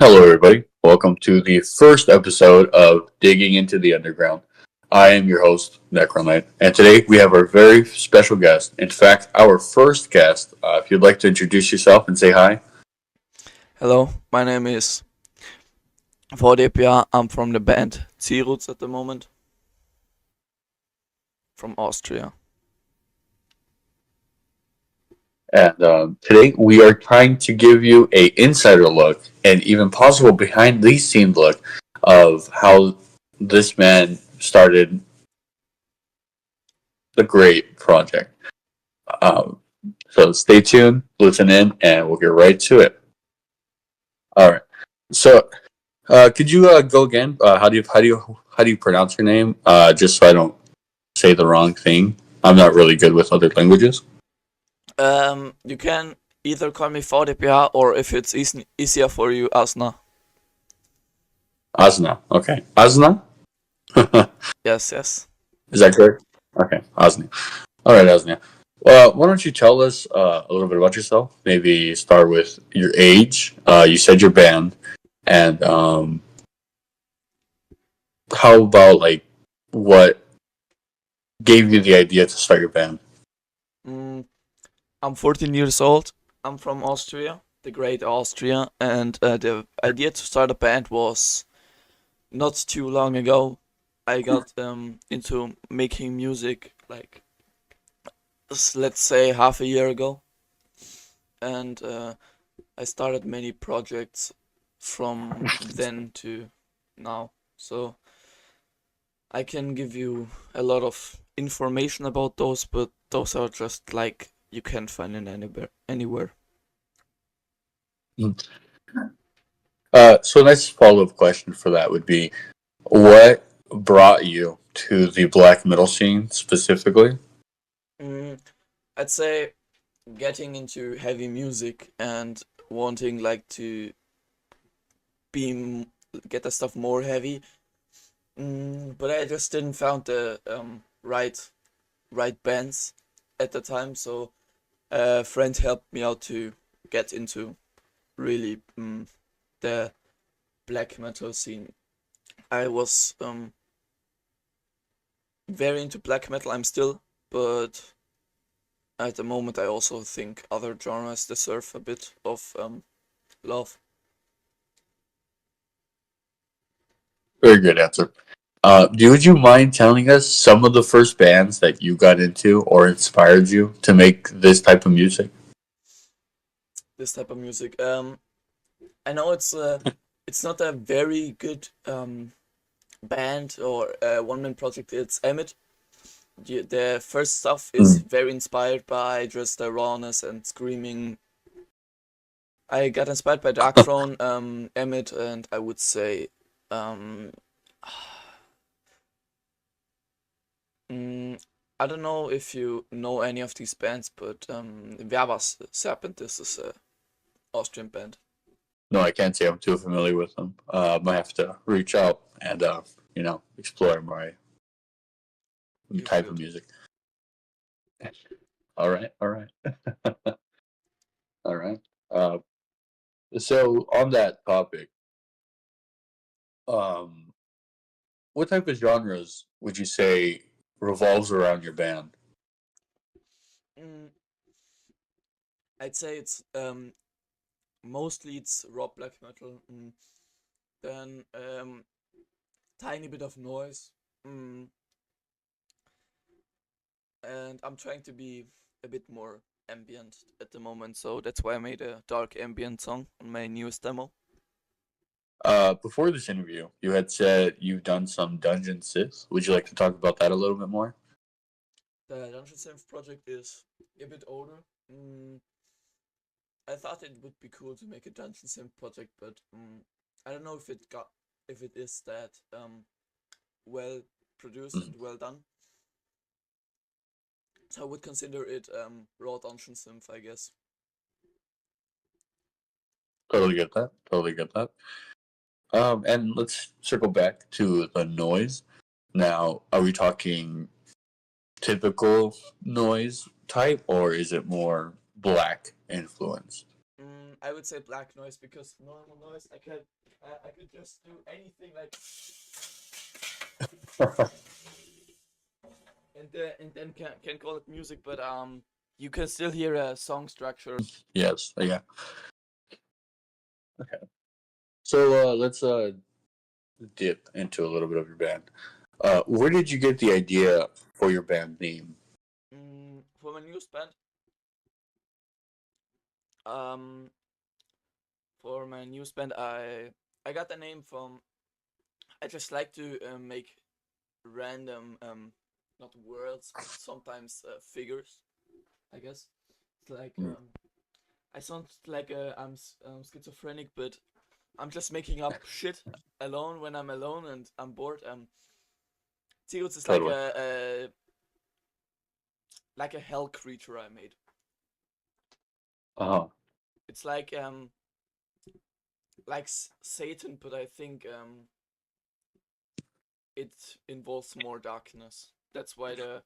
Hello, everybody. Welcome to the first episode of Digging into the Underground. I am your host, Necronite, and today we have our very special guest. In fact, our first guest. If you'd like to introduce yourself and say hi. Hello, my name is ft.Ciruc. I'm from the band ft.Ciruc at the moment, from Austria. And today we are trying to give you a insider look and even possible behind the scenes look of how this man started the great project. Um, so stay tuned, listen in, and we'll get right to it. All right. So, could you go again? How do you pronounce your name? Just so I don't say the wrong thing. I'm not really good with other languages. You can either call me ft.Ciruc or if it's easier for you, Asna. Asna. Okay. Asna. Yes, yes. Is that correct? Okay. Asna. All right, Asna. Well, why don't you tell us a little bit about yourself? Maybe start with your age. You said your band, and how about like what gave you the idea to start your band? Mm, I'm 14 years old. I'm from Austria, the great Austria, and the idea to start a band was not too long ago. I got into making music like let's say half a year ago, and I started many projects from then to now. So I can give you a lot of information about those, but those are just like you can't find it anywhere. So next follow-up question for that would be, what brought you to the black metal scene specifically? Mm, I'd say getting into heavy music and wanting like to be get the stuff more heavy. But I just didn't found the right bands at the time, so a friend helped me out to get into really the black metal scene. I was very into black metal. I'm still, but at the moment I also think other genres deserve a bit of love. Very good answer. Would you mind telling us some of the first bands that you got into or inspired you to make this type of music? This type of music. I know it's not a very good band or one man project. It's Emmet. The first stuff is Mm. very inspired by just the rawness and screaming. I got inspired by Dark Throne, Emmet, and I would say um, I don't know if you know any of these bands, but Verbas Serpent, this is a Austrian band. No, I can't say I'm too familiar with them. Might have to reach out and explore my You type of should. music. All right, all right, all right. Uh, so on that topic, um, what type of genres would you say revolves around your band? Mm, I'd say it's mostly it's rock black metal, then tiny bit of noise, mm, and I'm trying to be a bit more ambient at the moment, so that's why I made a dark ambient song on my newest demo. Before this interview, you had said you've done some Dungeon Sith. Would you like to talk about that a little bit more? The Dungeon Synth project is a bit older. I thought it would be cool to make a Dungeon Synth project, but I don't know if it is that well produced Mhm. and well done. So I would consider it raw Dungeon Synth, I guess. Totally get that. Totally get that. And let's circle back to the noise. Now, are we talking typical noise type, or is it more black influence? I would say black noise because normal noise I could just do anything like and then can call it music, but you can still hear a song structure. Yes. Yeah. Okay. So let's dip into a little bit of your band. Where did you get the idea for your band name? For my newest band, um, for my newest band, I got the name from. I just like to make random not words but sometimes figures. I guess it's like Mm. I sound like I'm schizophrenic, but I'm just making up shit alone when I'm alone and I'm bored. Ciruc is Totally. like a hell creature I made. Uh-huh. It's like Satan, but I think it involves more darkness. That's why the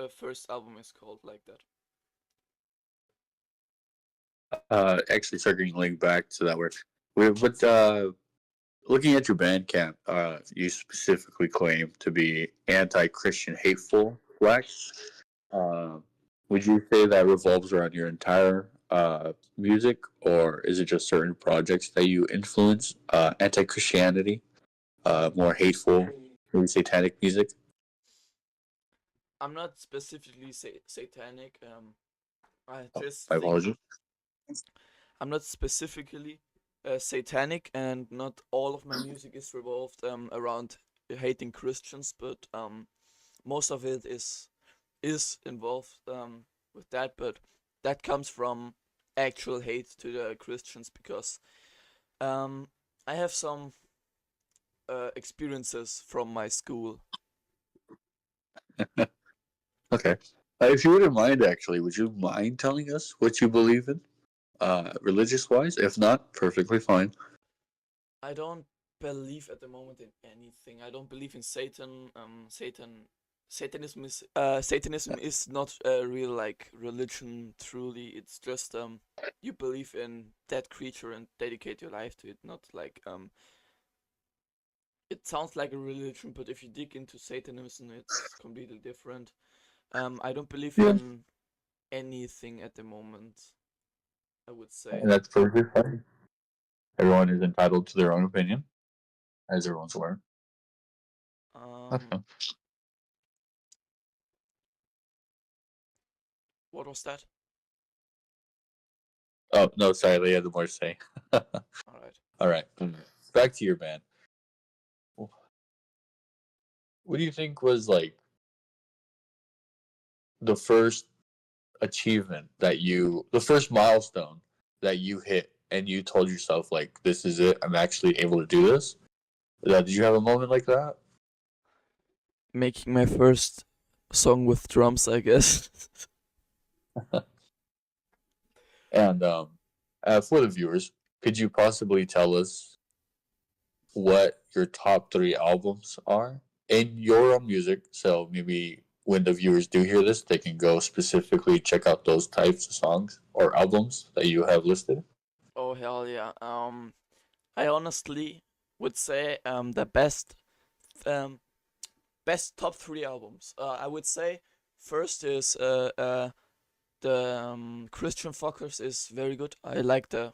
first album is called like that. Actually, circling back to that work. But looking at your Bandcamp, you specifically claim to be anti-Christian, hateful flex. Uh, would you say that revolves around your entire music, or is it just certain projects that you influence? Anti-Christianity, more hateful, maybe satanic music. I'm not specifically satanic. I Oh, just my think apologies. I'm not specifically satanic, and not all of my music is revolved around hating Christians, but most of it is involved with that. But that comes from actual hate to the Christians because um, I have some experiences from my school. Okay. If you wouldn't mind, actually, would you mind telling us what you believe in, religious wise? If not, perfectly fine. I don't believe at the moment in anything. I don't believe in Satan. Satanism is not a real like religion. Truly, it's just you believe in that creature and dedicate your life to it. Not like it sounds like a religion, but if you dig into Satanism, it's completely different. I don't believe Yeah. in anything at the moment, I would say. And that's perfectly fine. Everyone is entitled to their own opinion, as everyone's aware. Um, Okay. what was that? Oh, no, sorry, they had more to say. All right. All right. Back to your band. What do you think was like the first achievement the first milestone that you hit and you told yourself, like, this is it, I'm actually able to do this? Did you have a moment like that? Making my first song with drums, I guess. And for the viewers, could you possibly tell us what your top three albums are in your own music? So maybe when the viewers do hear this, they can go specifically check out those types of songs or albums that you have listed. Oh hell yeah. I honestly would say the um best top three albums. I would say first is the Christian Fuckers is very good. I like the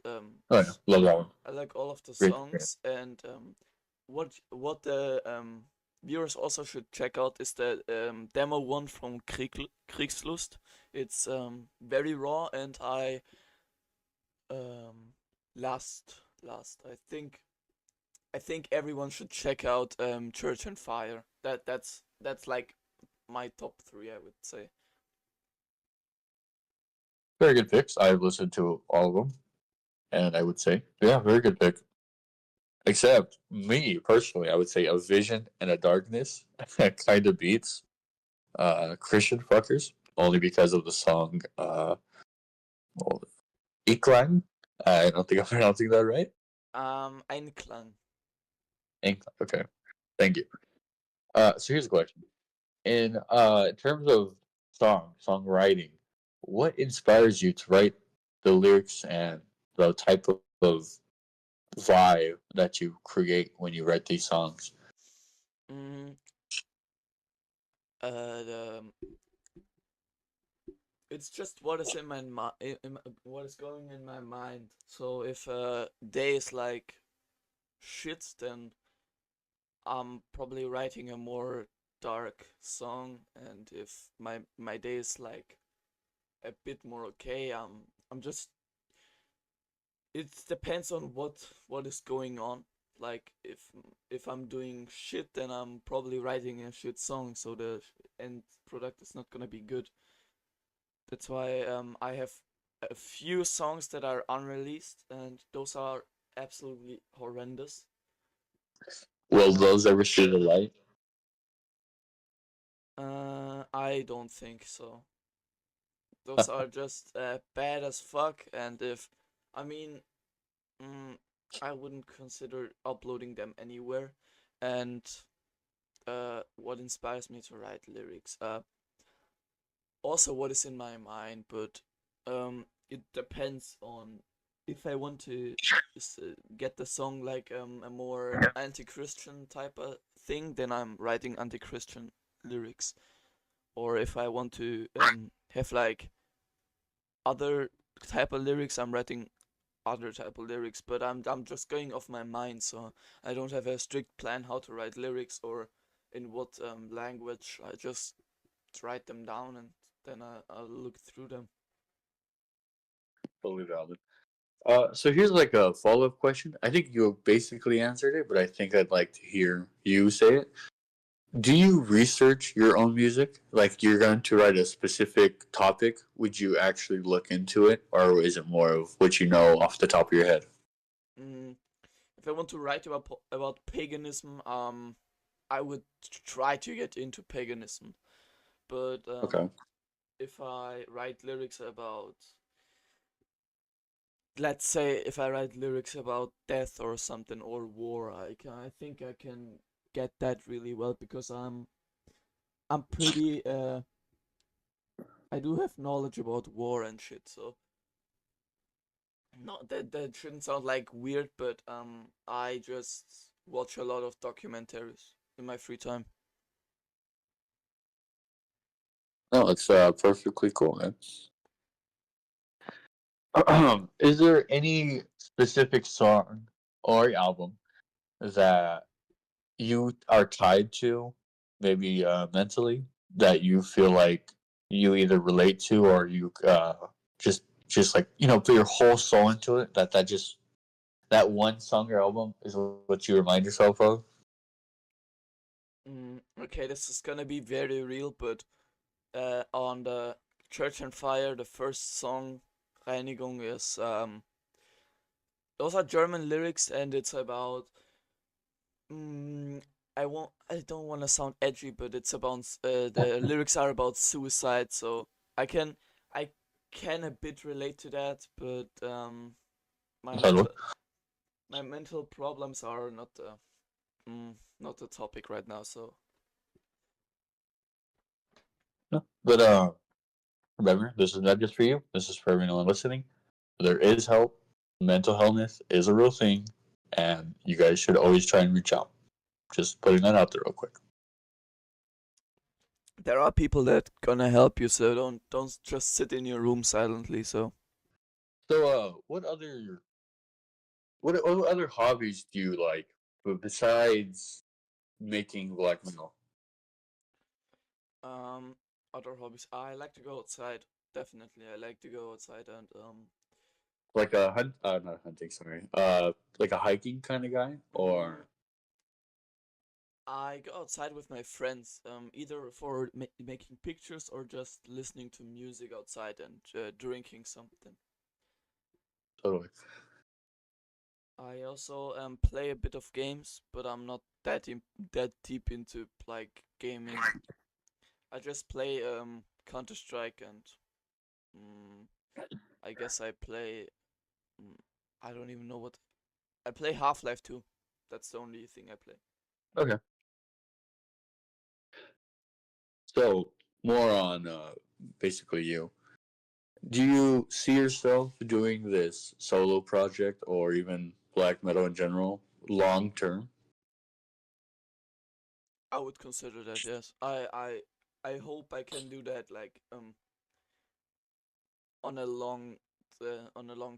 Oh yeah, love that one. I like all of the Great. songs, and what the viewers also should check out is the demo one from Kriegslust. It's very raw, and um last I think everyone should check out Church and Fire. That's like my top three, I would say. Very good picks. I've listened to all of them, and I would say, yeah, very good pick. Except me personally, I would say a vision and a darkness kind of beats Christian fuckers only because of the song well, Iklang. I don't think I'm pronouncing that right. Einklang. Inklang. Okay, thank you. So here's a question: in terms of songwriting, what inspires you to write the lyrics and the type of vibe that you create when you write these songs? Mm, the it's just what is in my what is going in my mind. So if a day is like shit, then I'm probably writing a more dark song, and if my day is like a bit more okay, I'm just it depends on what is going on. Like if I'm doing shit, then I'm probably writing a shit song, so the end product is not gonna be good. That's why I have a few songs that are unreleased, and those are absolutely horrendous. Will Uh, those ever see the light? I don't think so. Those are just bad as fuck, and if I mean, mm, I wouldn't consider uploading them anywhere. And what inspires me to write lyrics? Also, what is in my mind, but it depends on if I want to get the song like a more anti-Christian type of thing, then I'm writing anti-Christian lyrics. Or if I want to have like other type of lyrics, I'm writing other type of lyrics. But I'm just going off my mind, so I don't have a strict plan how to write lyrics or in what language. I just write them down and then I'll look through them. Totally valid. So here's like a follow up question. I think you basically answered it, but I think I'd like to hear you say it. Do you research your own music? Like you're going to write a specific topic, would you actually look into it, or is it more of what you know off the top of your head? Mm, if I want to write about paganism, I would try to get into paganism. But Okay. if I write lyrics about, let's say, if I write lyrics about death or something or war, I think I can get that really well because I'm pretty I do have knowledge about war and shit. So not that shouldn't sound like weird, but I just watch a lot of documentaries in my free time. No, it's perfectly cool, man. Is there any specific song or album that you are tied to, maybe mentally, that you feel like you either relate to or you just like put your whole soul into it? That one song or album is what you remind yourself of. Okay, this is gonna be very real, but on the Church and Fire, the first song, Reinigung, is those are German lyrics, and it's about mm, I don't want to sound edgy, but it's about the lyrics are about suicide, so I can I can a bit relate to that, but my Totally. mental my mental problems are not the topic right now. So No. But remember, this is not just for you. This is for everyone listening. There is help. Mental illness is a real thing, and you guys should always try and reach out. Just putting that out there real quick. there are people that gonna help you, so don't just sit in your room silently. So So, what other hobbies do you like besides making black metal? um, other hobbies. I like to go outside. Definitely, I like to go outside and Like a hunt, not hunting, sorry. Like a hiking kind of guy, mm, or I go outside with my friends, either for making pictures or just listening to music outside and drinking something. totally. I also play a bit of games, but I'm not that deep into like gaming. I just play Counter Strike and mm, I guess I play. Mm, I don't even know what I play. Half Life 2. That's the only thing I play. Okay. So more on basically you. Do you see yourself doing this solo project or even black metal in general long term? I would consider that, yes. I hope I can do that like on a long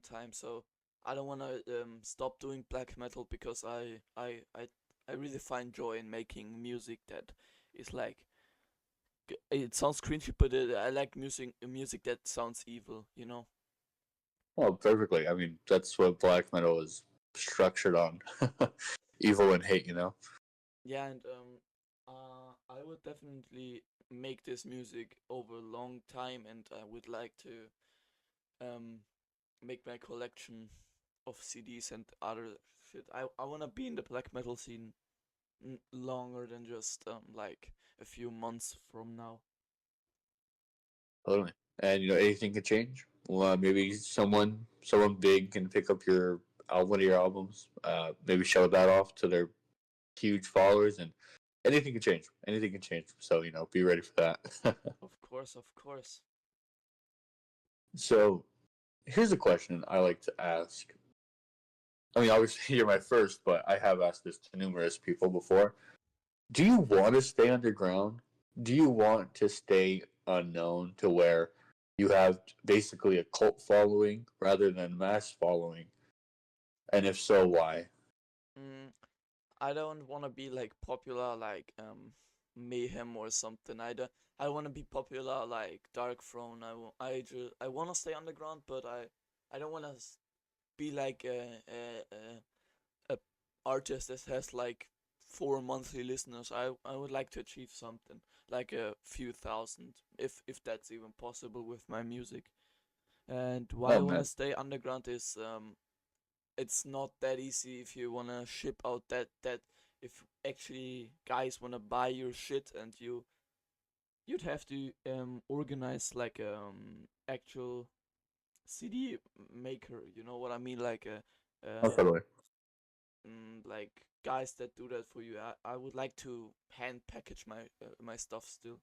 time. So I don't want to stop doing black metal because I really find joy in making music that is like it sounds cringy, but I like music that sounds evil. You know? Well, perfectly. I mean, that's what black metal is structured on. Evil and hate, you know? Yeah, and I would definitely make this music over a long time, and I would like to um make my collection of CDs and other shit. I wanna be in the black metal scene longer than just like a few months from now. Totally. And, anything can change. Well, maybe someone big can pick up one of your albums, maybe show that off to their huge followers, and anything can change. Anything can change. So, be ready for that. Of course, of course. So, here's a question I like to ask. I mean, obviously, you're my first, but I have asked this to numerous people before. Do you want to stay underground? Do you want to stay unknown to where you have basically a cult following rather than mass following? And if so, why? Mm, I don't want to be like popular like Mayhem or something. I want to be popular like Dark Throne. I want to stay underground, but I don't want to be like a artist that has like 4 monthly listeners. I would like to achieve something like a few thousand, if that's even possible with my music. And why I Oh want to man, stay underground is it's not that easy if you want to ship out that if actually guys want to buy your shit, and you'd have to organize like actual CD maker. You know what I mean? Like a oh, uh, totally. like guys that do that for you. I would like to hand package my stuff still.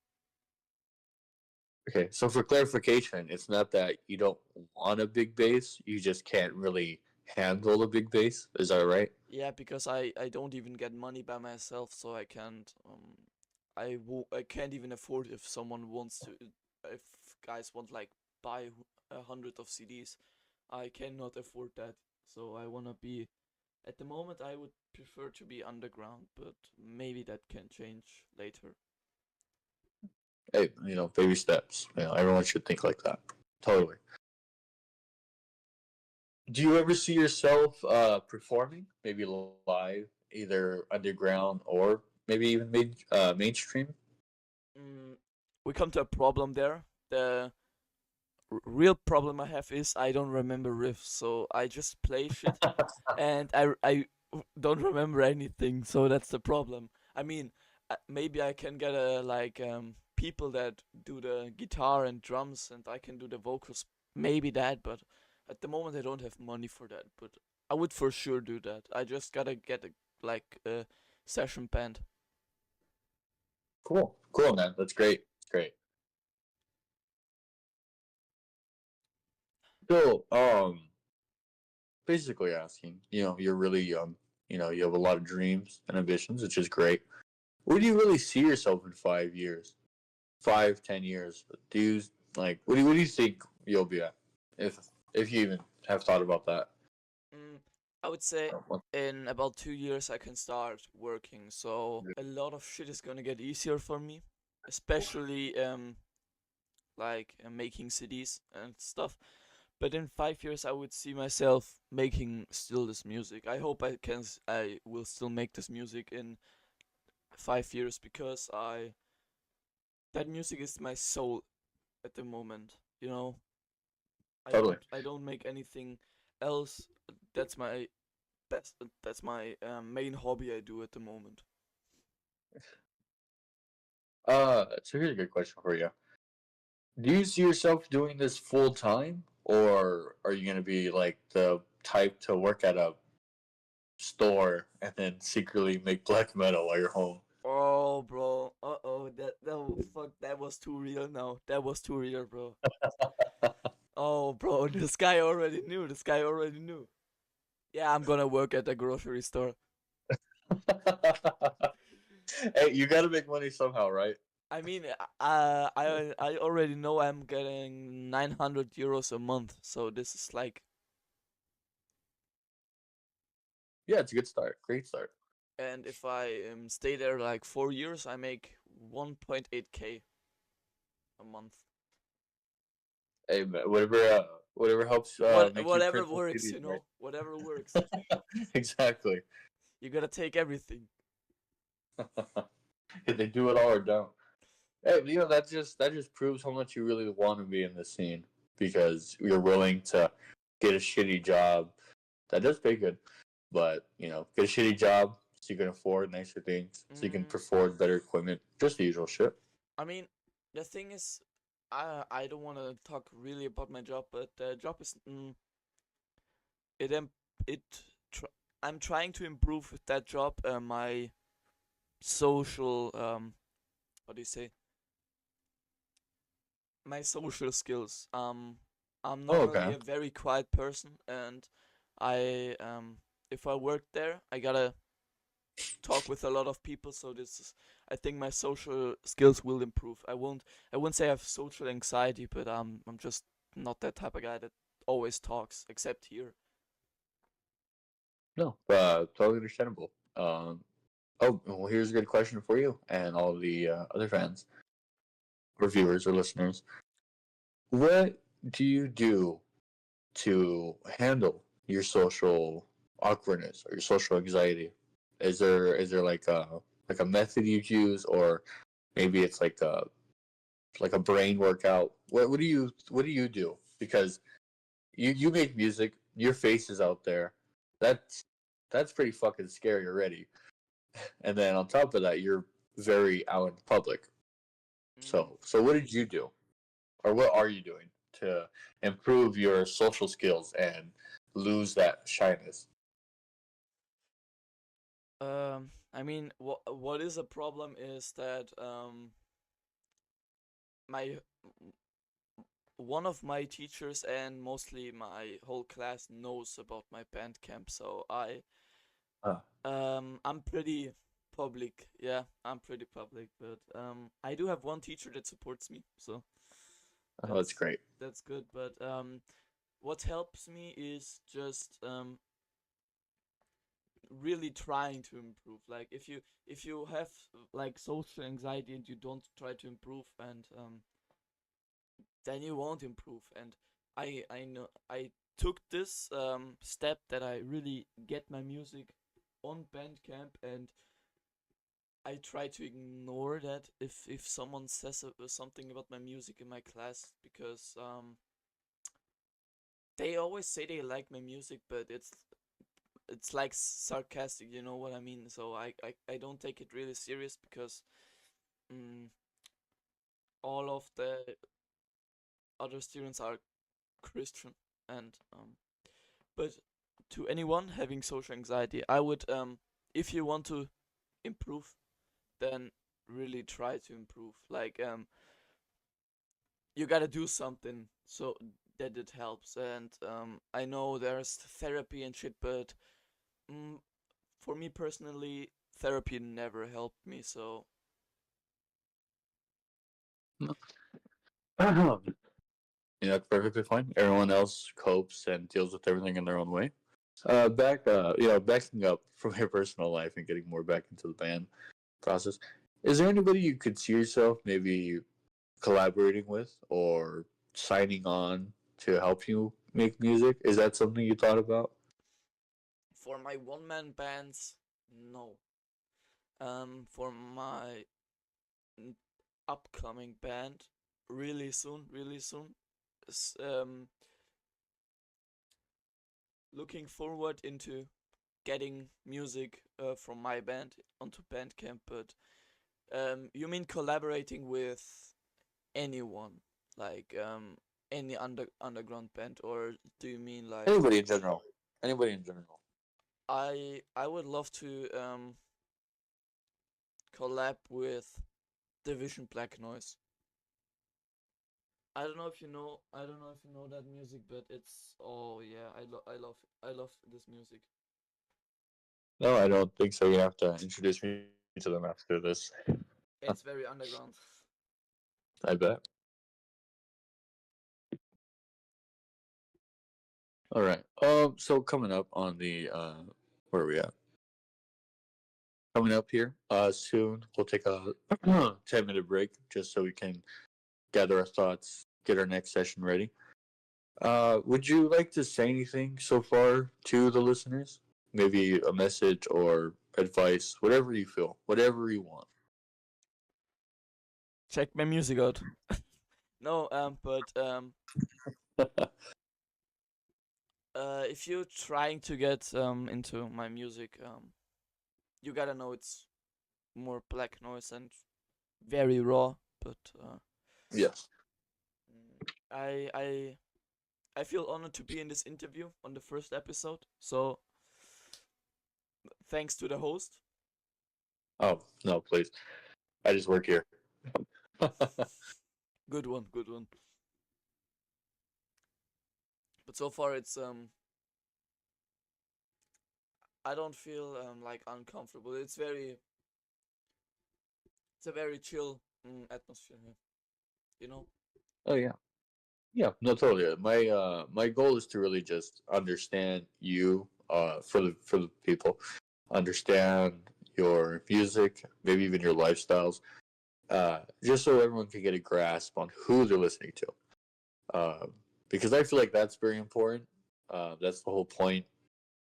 Okay, so for clarification, it's not that you don't want a big base, you just can't really handle a big base. Is that right? Yeah, because I don't even get money by myself, so I can't I can't even afford if someone wants to, if guys want like buy 100 of CDs. I cannot afford that. So I wanna be at the moment I would prefer to be underground, but maybe that can change later. Hey, baby steps. Everyone should think like that. Totally. Do you ever see yourself performing, maybe live, either underground or maybe even mainstream? Mm, we come to a problem there. The real problem I have is I don't remember riffs, so I just play shit, and I don't remember anything. So that's the problem. I mean, maybe I can get a like people that do the guitar and drums, and I can do the vocals. Maybe that, but at the moment I don't have money for that. But I would for sure do that. I just gotta get a session band. Cool, cool, man. That's great. Great. So, basically asking, you're really young. You have a lot of dreams and ambitions, which is great. Where do you really see yourself in 5 years? 5, 10 years? Do you what do you think you'll be at? If you even have thought about that. Mm, I would say in about 2 years I can start working, so a lot of shit is gonna get easier for me, especially like making CDs and stuff. But in 5 years I would see myself making still this music. I hope I will still make this music in 5 years because I that music is my soul at the moment. You know, Totally. I don't make anything else. That's my that's my main hobby I do at the moment. So here's a good question for you. Do you see yourself doing this full time, or are you gonna be like the type to work at a store and then secretly make black metal while you're home? Oh, bro. Uh-oh. Fuck. That was too real now. That was too real, bro. Oh, bro, this guy already knew. This guy already knew. Yeah, I'm gonna work at a grocery store. Hey, you got to make money somehow, right? I mean, I already know I'm getting 900 euros a month, so this is like, Yeah, it's a good start. Great start. and if I stay there like 4 years, I make 1.8k a month. Hey, man, whatever helps make you Whatever print some works, CDs, you right? know, whatever works. Exactly. You gotta take everything. If they do it all or don't. Hey, that just proves how much you really want to be in the scene because you're willing to get a shitty job that does pay good, but get a shitty job so you can afford nicer things, so you can Mm, afford better equipment, just the usual shit. I mean, the thing is, I don't want to talk really about my job, but the job is it it tr- I'm trying to improve with that job my social what do you say, my social skills. I'm Oh, normally okay. a very quiet person, and I if I work there, I gotta talk with a lot of people. So this is, I think my social skills will improve. I won't say I have social anxiety, but I'm just not that type of guy that always talks, except here. No, totally understandable. Oh, well, here's a good question for you and all the other fans, or viewers, or listeners. What do you do to handle your social awkwardness or your social anxiety? Is there like a method you use, or maybe it's like a brain workout? What do you do? Because you make music, your face is out there. That's that's pretty fucking scary already. And then on top of that, you're very out in public. Mm. So what did you do, or what are you doing to improve your social skills and lose that shyness? I mean, what is a problem is that my one of my teachers and mostly my whole class knows about my Bandcamp, so Uh, I'm pretty public. Yeah, I'm pretty public, but I do have one teacher that supports me, so oh, that's that's great. that's good. But what helps me is just really trying to improve. Like if you have like social anxiety and you don't try to improve, and then you won't improve. And I know I took this step that I really get my music on Bandcamp, and I try to ignore that if someone says something about my music in my class, because they always say they like my music, but it's like sarcastic, you know what I mean? So I don't take it really serious, because mm, all of the other students are Christian, and but to anyone having social anxiety, I would, if you want to improve, then really try to improve. Like you gotta do something so that it helps. And I know there's therapy and shit, but mm, for me personally, therapy never helped me. So That's perfectly fine. Everyone else copes and deals with everything in their own way. Backing up from your personal life and getting more back into the band process. Is there anybody you could see yourself maybe collaborating with or signing on to help you make music? Is that something you thought about? for my one man bands, no. For my n- upcoming band, really soon, looking forward into getting music from my band onto Bandcamp. But you mean collaborating with anyone, like any underground band, or do you mean like Anybody in general. Anybody in general. I would love to collab with Division Black Noise. I don't know if you know. I don't know if you know that music, but it's oh yeah. I love this music. No, I don't think so. You have to introduce me to them after this. It's very underground. I bet. All right. So coming up on the where are we at? Coming up here, soon we'll take a 10-minute break just so we can gather our thoughts, get our next session ready. Would you like to say anything so far to the listeners? Maybe a message or advice, whatever you feel, whatever you want. Check my music out. No, but if you're trying to get into my music, you gotta know it's more black noise and very raw. But Yes. I I I feel honored to be in this interview on the first episode. So thanks to the host. Oh no, please. I just work here. Good one, good one. But so far it's I don't feel like uncomfortable. It's a very chill atmosphere here. You know. Oh yeah. Yeah, no, totally. My goal is to really just understand you, for the people, understand your music, maybe even your lifestyles, just so everyone can get a grasp on who they're listening to. Uh, because I feel like that's very important. That's the whole point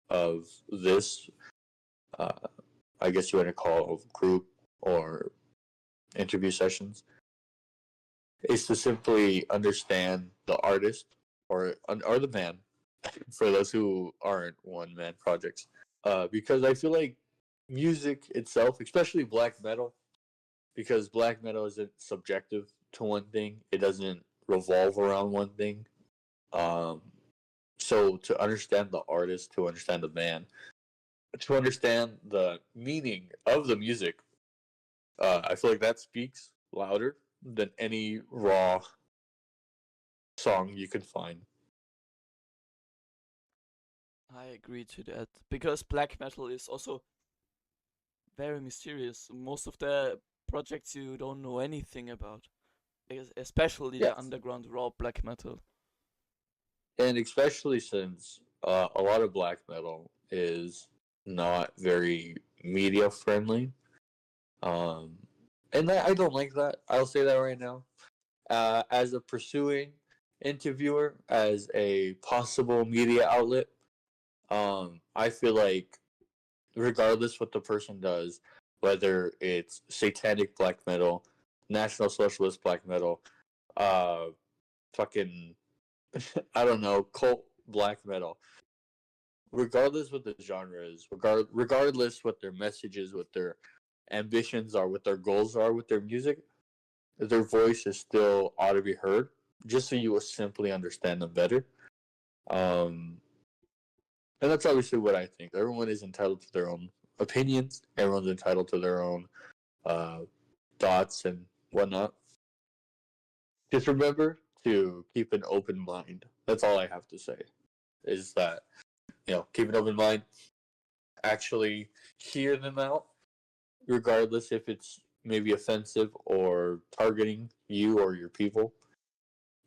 of this. Uh, I guess you want to call it group or interview sessions, is to simply understand the artist or the band for those who aren't one man projects. Because I feel like music itself, especially black metal, because black metal isn't subjective to one thing, it doesn't revolve around one thing. Um, so to understand the artist, to understand the band, to understand the meaning of the music, I feel like that speaks louder than any raw song you can find. I agree to that because black metal is also very mysterious. Most of the projects you don't know anything about, especially the Yes. underground raw black metal. And especially since a lot of black metal is not very media friendly. Um, and I don't like that. I'll say that right now. As a pursuing interviewer, as a possible media outlet, I feel like regardless what the person does, whether it's satanic black metal, national socialist black metal, uh, fucking I don't know, cult black metal, regardless what the genre is, regardless what their message is, what their ambitions are, what their goals are with their music, their voice is still ought to be heard, just so you will simply understand them better. Um, and that's obviously what I think. Everyone is entitled to their own opinions. Everyone's entitled to their own uh, thoughts and whatnot. Just remember to keep an open mind. That's all I have to say. Is that keep an open mind. Actually, hear them out, regardless if it's maybe offensive or targeting you or your people,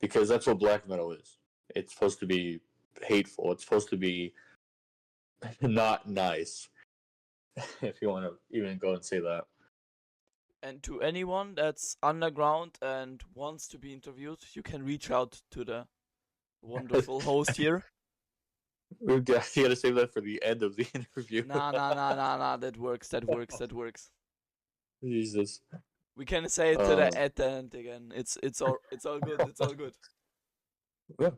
because that's what black metal is. It's supposed to be hateful. It's supposed to be not nice. If you want to even go and say that. And to anyone that's underground and wants to be interviewed, you can reach out to the wonderful host here. You gotta save that for the end of the interview. Nah. That works. That works. That works. Jesus. We can say it to Um, the at the end again. It's all good. It's all good. yeah.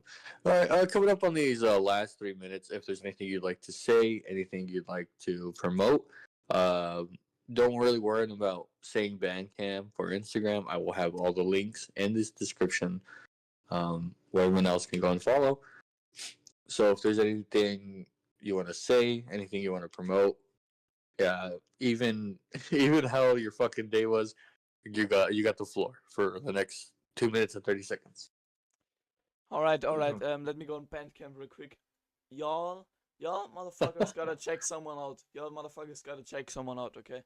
All right. Coming up on these last 3 minutes, if there's anything you'd like to say, anything you'd like to promote, uh, don't really worry about saying Bandcamp or Instagram. I will have all the links in this description, where everyone else can go and follow. So if there's anything you want to say, anything you want to promote, yeah, even even how your fucking day was, you got the floor for the next 2 minutes and 30 seconds. Alright. Let me go on Bandcamp real quick. Y'all motherfuckers gotta check someone out. Okay?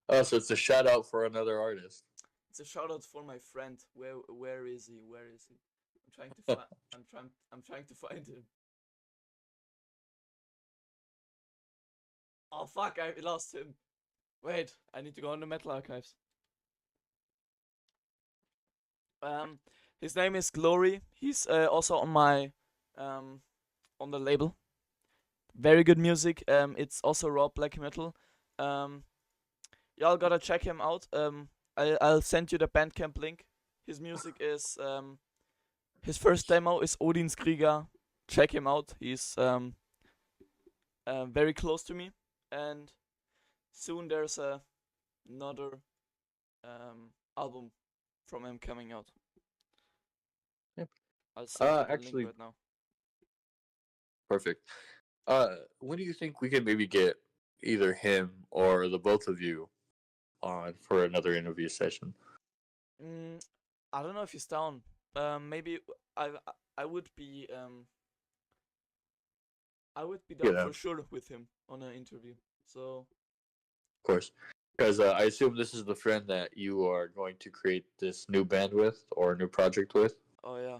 Oh, so it's a shout out for another artist. It's a shout out for my friend. Where is he? I'm trying to find. I'm trying to find him. Oh fuck! I lost him. Wait, I need to go on the Metal Archives. His name is Glory. He's also on my on the label. Very good music. It's also raw black metal. Y'all gotta check him out. I'll send you the Bandcamp link. His music is his first demo is Odin's Krieger. Check him out. He's very close to me, and soon there's another album from him coming out. Yep. I'll send you the actually, link right now. perfect. When do you think we can maybe get either him or the both of you on for another interview session? I don't know if he's down. Maybe I would be down for sure with him on an interview. So, of course, because I assume this is the friend that you are going to create this new band with or new project with. oh yeah.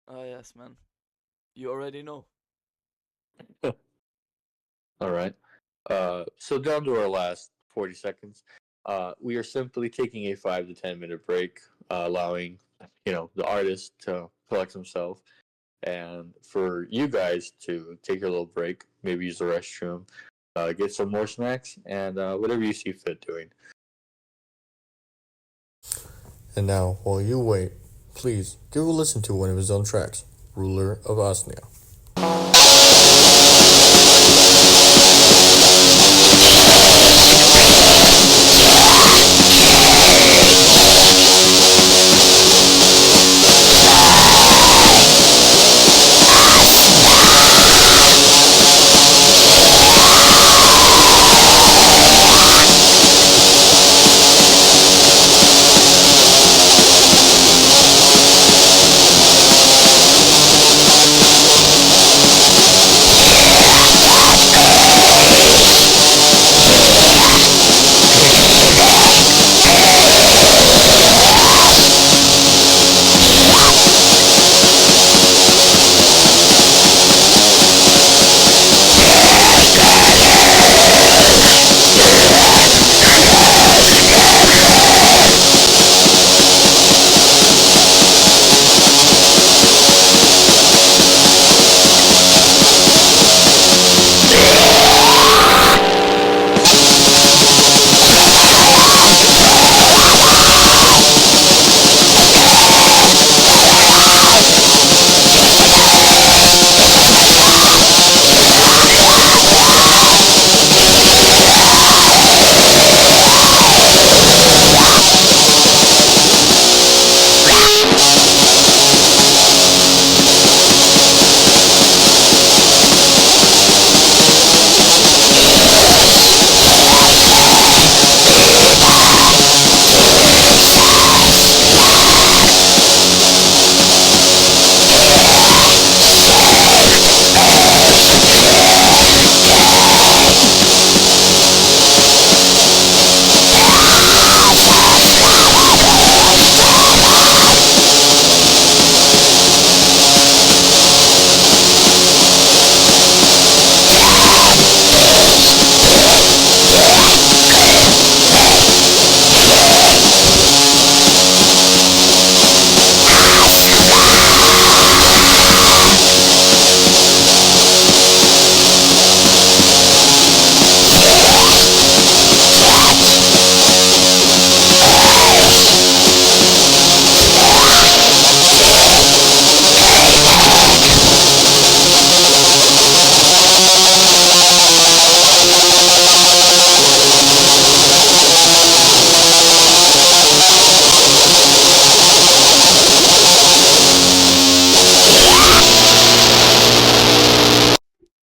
Oh yes, man. You already know. All right. So down to our last 40 seconds. We are simply taking a 5 to 10 minute break, allowing the artist to collect himself, and for you guys to take a little break, maybe use the restroom, get some more snacks, and whatever you see fit doing. And now, while you wait, please give a listen to one of his own tracks, Ruler of Osnia.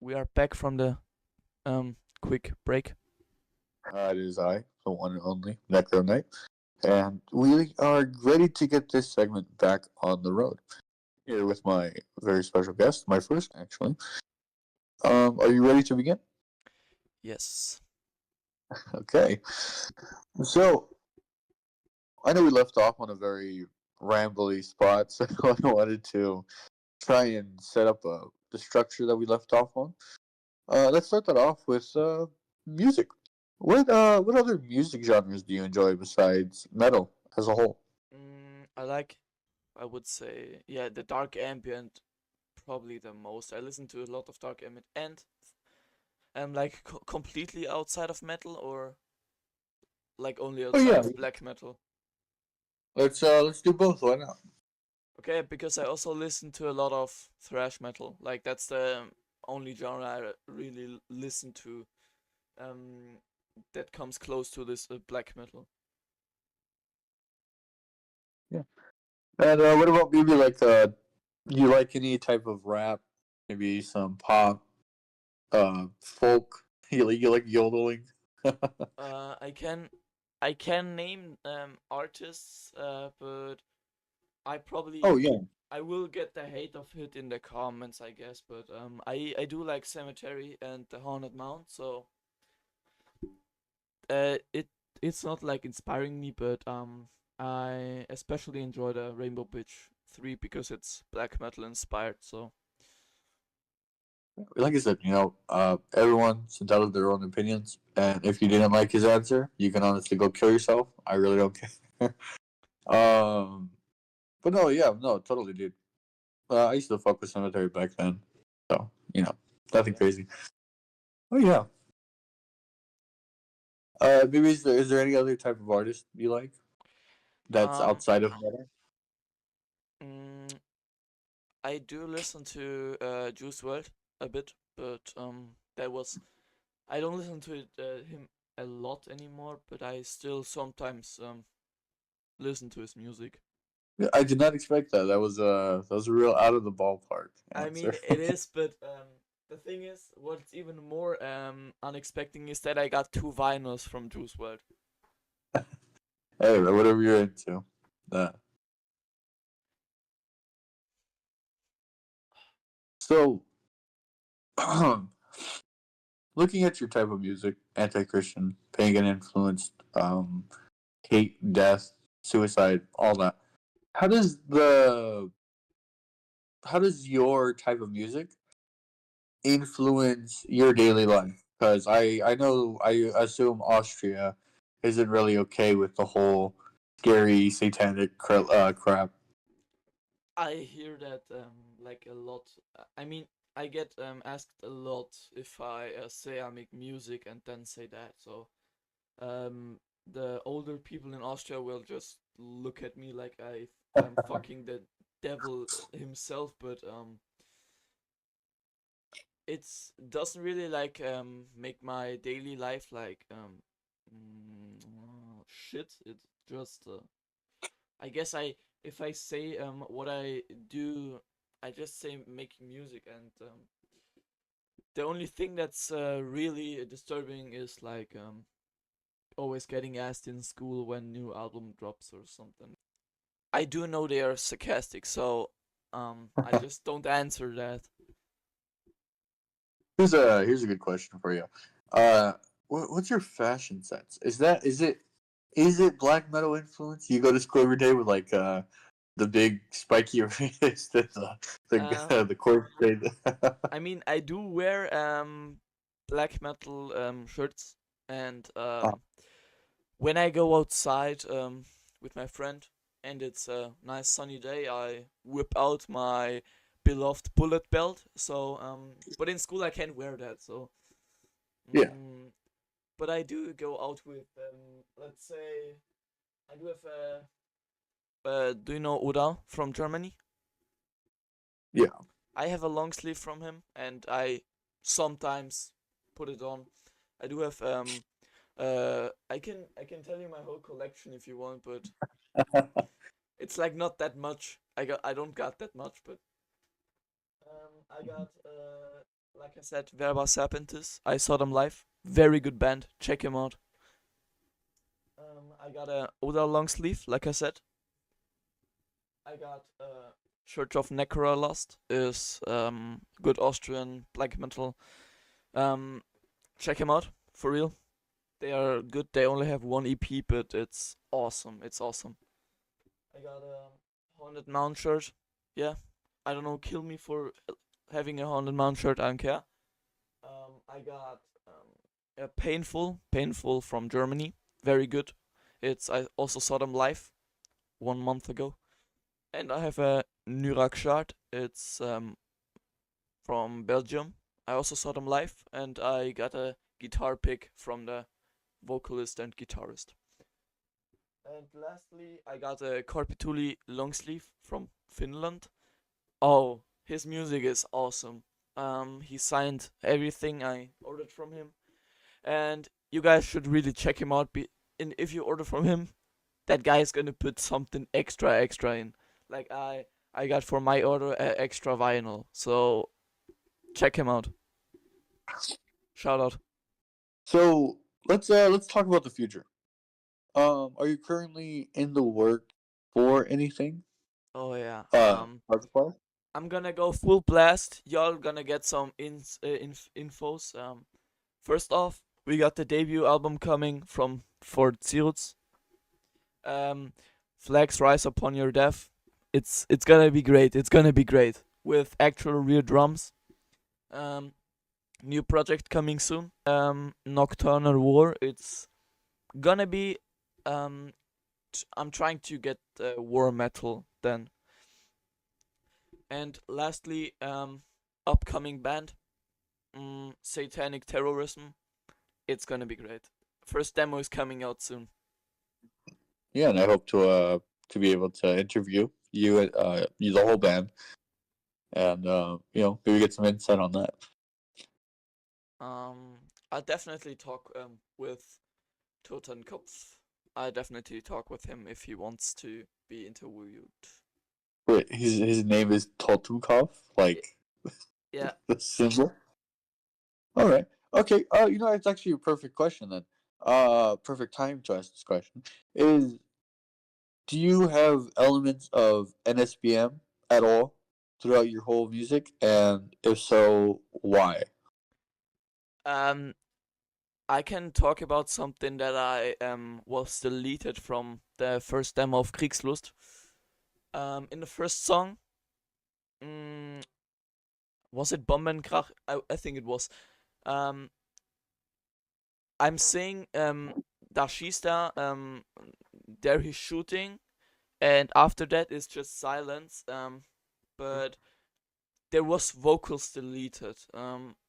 We are back from the quick break. It is I, the one and only Necro Knight. and we are ready to get this segment back on the road. Here with my very special guest, my first actually. Are you ready to begin? Yes. Okay. So I know we left off on a very rambly spot, so I wanted to try and set up the structure that we left off on. Let's start that off with music. What other music genres do you enjoy besides metal as a whole? I like, I would say, yeah, the dark ambient probably the most. I listen to a lot of dark ambient and like completely outside of metal or like only Oh outside yeah, of black metal. let's do both. Why not? Okay, because I also listen to a lot of thrash metal. Like that's the only genre I really listen to. Um, that comes close to this black metal. Yeah. And what about maybe like do you like any type of rap? Maybe some pop, folk. You like yodeling? I can name artists, but I Oh probably yeah. I will get the hate of it in the comments, I guess. But I do like Cemetery and the Haunted Mount, so it's not like inspiring me, but I especially enjoy the Rainbow Bitch 3 because it's black metal inspired. So Like I said, everyone's entitled to their own opinions, and if you didn't like his answer, you can honestly go kill yourself. I really don't care. um, but no, yeah, no, totally, dude. I used to fuck with Cemetery back then, so nothing crazy. Oh yeah. Maybe is there any other type of artist you like that's um outside of metal? mm, I do listen to Juice WRLD a bit, but that was I don't listen to him a lot anymore, but I still sometimes listen to his music. Yeah, I did not expect that. That was a real out of the ballpark I answer. mean, it is, but the thing is, what's even more unexpected is that I got 2 vinyls from Juice WRLD. Hey, whatever you're into. Uh, so, looking at your type of music, anti-Christian, pagan influenced, hate, death, suicide, all that. How does the how does your type of music influence your daily life? Because I know I assume Austria isn't really okay with the whole scary satanic crap. I hear that like a lot. I mean, I get asked a lot if I say I make music and then say that. So um, the older people in Austria will just look at me like I'm fucking the devil himself. But it's doesn't really like make my daily life like shit. It's just I guess I if I say what I do, I just say making music, and the only thing that's really disturbing is like always getting asked in school when new album drops or something. I do know they are sarcastic, so I just don't answer that. Here's a good question for you. Uh, what's your fashion sense? Is it black metal influence? You go to school every day with like the big spiky wrist and Uh, the cork thing. I mean, I do wear black metal shirts, and Oh, when I go outside with my friend and it's a nice sunny day, I whip out my beloved bullet belt. So, but in school I can't wear that. So, yeah, mm, but I do go out with, let's say, I do have a. Do you know Oda from Germany? yeah. I have a long sleeve from him, and I sometimes put it on. I do have I can tell you my whole collection if you want, but it's like not that much. I don't got that much, but I got like I said, Verba Serpentis. I saw them live. Very good band. Check him out. I I got a Oda long sleeve, like I said. I got Church of Necro Lost is good Austrian black metal. Check him out for real. They are good. They only have one EP, but it's awesome. It's awesome. I got a Haunted Mound shirt. Yeah, I don't know. Kill me for having a Haunted Mound shirt. I don't care. I got a Painful from Germany. Very good. I also saw them live 1 month ago. And I have a Nurak shirt. It's from Belgium. I also saw them live, and I got a guitar pick from the vocalist and guitarist. And lastly, I got a Korpituli long sleeve from Finland. Oh, his music is awesome. He signed everything I ordered from him, and you guys should really check him out. And if you order from him, that guy is gonna put something extra in. Like I got for my order extra vinyl, so check him out. Shout out. So let's talk about the future. Are you currently in the work for anything? Oh yeah. Artist-wise? I'm gonna go full blast. Y'all gonna get some infos. First off, we got the debut album coming from ft.Ciruc. Flags Rise Upon Your Death. It's gonna be great. It's gonna be great with actual real drums. New project coming soon. Nocturnal War. It's gonna be. I'm trying to get war metal then. And lastly, upcoming band, Satanic Terrorism. It's gonna be great. First demo is coming out soon. Yeah, and I hope to be able to interview you the whole band, and maybe get some insight on that. I'll definitely talk with Totenkopf. I definitely talk with him if he wants to be interviewed. Wait, his name is Totenkopf, like Yeah. the symbol. All right. Okay. It's actually a perfect question then. Perfect time to ask this question is: do you have elements of NSBM at all throughout your whole music, and if so, why? I can talk about something that I was deleted from the first demo of Kriegslust. In the first song, was it Bombenkrach? I think it was. I'm saying da schießt er, there he's shooting, and after that it's just silence. But there was vocals deleted.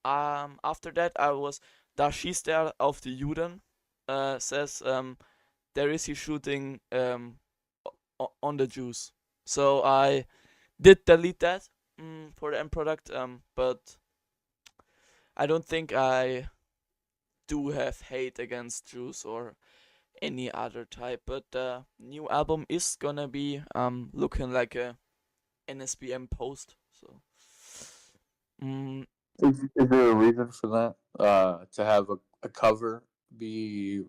After that I was da schießt er auf die Juden. Says there is he shooting on the Jews. So I did delete that for the end product. But I don't think I do have hate against Jews or any other type. But the new album is gonna be looking like a NSBM post. So. Is there a reason for that? To have a cover be?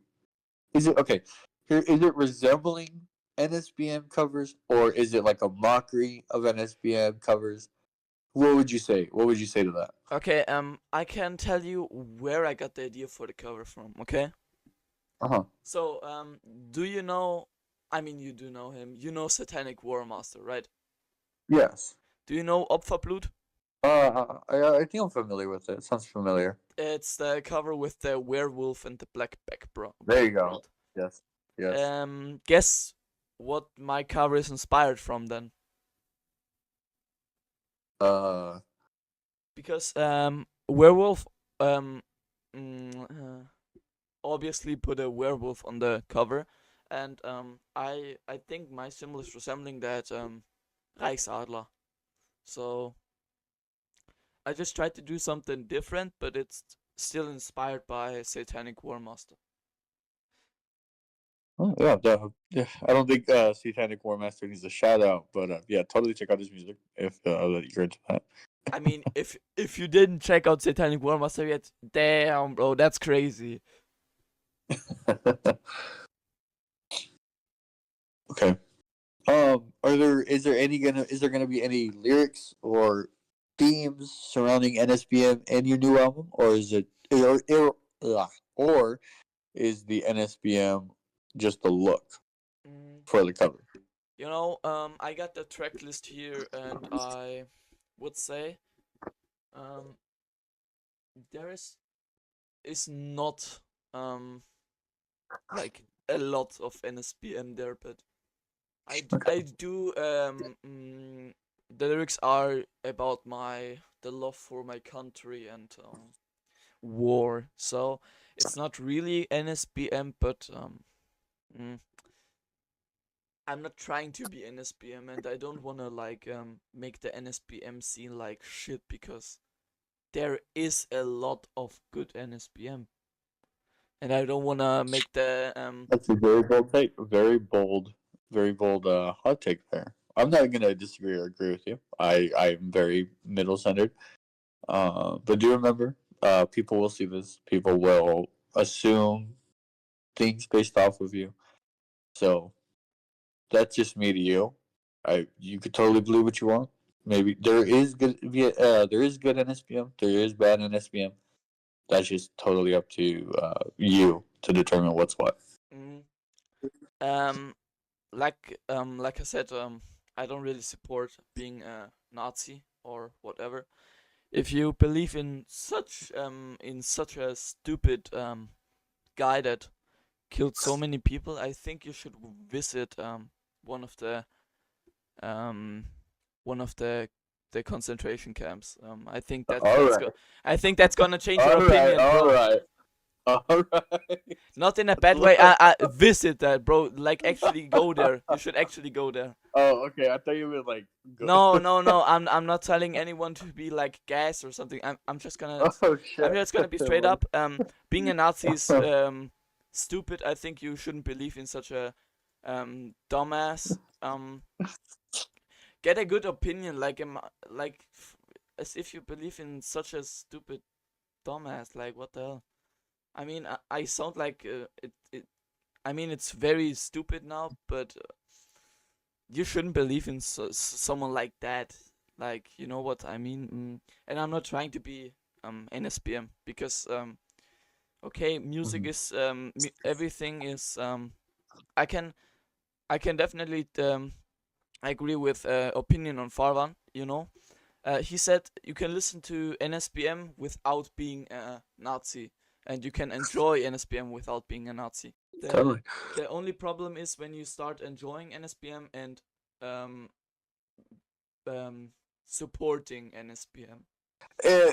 Is it okay? Here, is it resembling NSBM covers, or is it like a mockery of NSBM covers? What would you say? What would you say to that? Okay, I can tell you where I got the idea for the cover from, okay? Uh-huh. So, do you know, I mean, you do know him, you know Satanic War Master, right? Yes. Do you know Opferblut? I think I'm familiar with it. It sounds familiar. It's the cover with the werewolf and the black background. There you go. Yes. Guess what my cover is inspired from then? Because werewolf obviously put a werewolf on the cover, and I think my symbol is resembling that Reichsadler. So I just tried to do something different, but it's still inspired by Satanic War Master. Oh, yeah. I don't think Satanic War Master needs a shout out, but yeah, totally check out his music if you're into that. I mean, if you didn't check out Satanic War Master yet, damn, bro, that's crazy. Okay. Is there gonna be any lyrics or themes surrounding NSBM and your new album, or is it or is the NSBM just the look Mm, for the cover? I got the track list here, and I would say um, there is not um like a lot of NSBM there, but I do the lyrics are about the love for my country and war, so it's not really NSBM, but mm, I'm not trying to be NSBM, and I don't wanna like make the NSBM scene like shit, because there is a lot of good NSBM, and I don't wanna make the That's a very bold take. Very bold hot take there. I'm not gonna disagree or agree with you. I'm very middle centered. But do remember, people will see this. People will assume things based off of you. So that's just me to you. You could totally believe what you want. Maybe there is good NSPM. There is bad NSPM. That's just totally up to you to determine what's what. mm, um like I said, I don't really support being a Nazi or whatever. If you believe in such a stupid guy that killed so many people, I think you should visit one of the um one of the concentration camps. All right, I think that's gonna change your all right, opinion, all bro. right, all right. Not in a bad way. Look. I visit that, bro. Like, actually go there. You should actually go there. Oh, okay. I thought you were like. No, no, no. I'm not telling anyone to be like gas or something. Oh I'm shit. just gonna be straight up. Being a Nazi is stupid. I think you shouldn't believe in such a dumbass. Get a good opinion, as if you believe in such a stupid dumbass. Like, what the hell? I mean, I sound like it. I mean, it's very stupid now, but you shouldn't believe in someone like that. Like, you know what I mean? And I'm not trying to be NSBM, because okay, music Mhm. is everything is I can I can definitely agree with opinion on Farvan. He said you can listen to NSBM without being a Nazi, and you can enjoy NSBM without being a Nazi. The Totally. the only problem is when you start enjoying NSBM and um um supporting NSBM.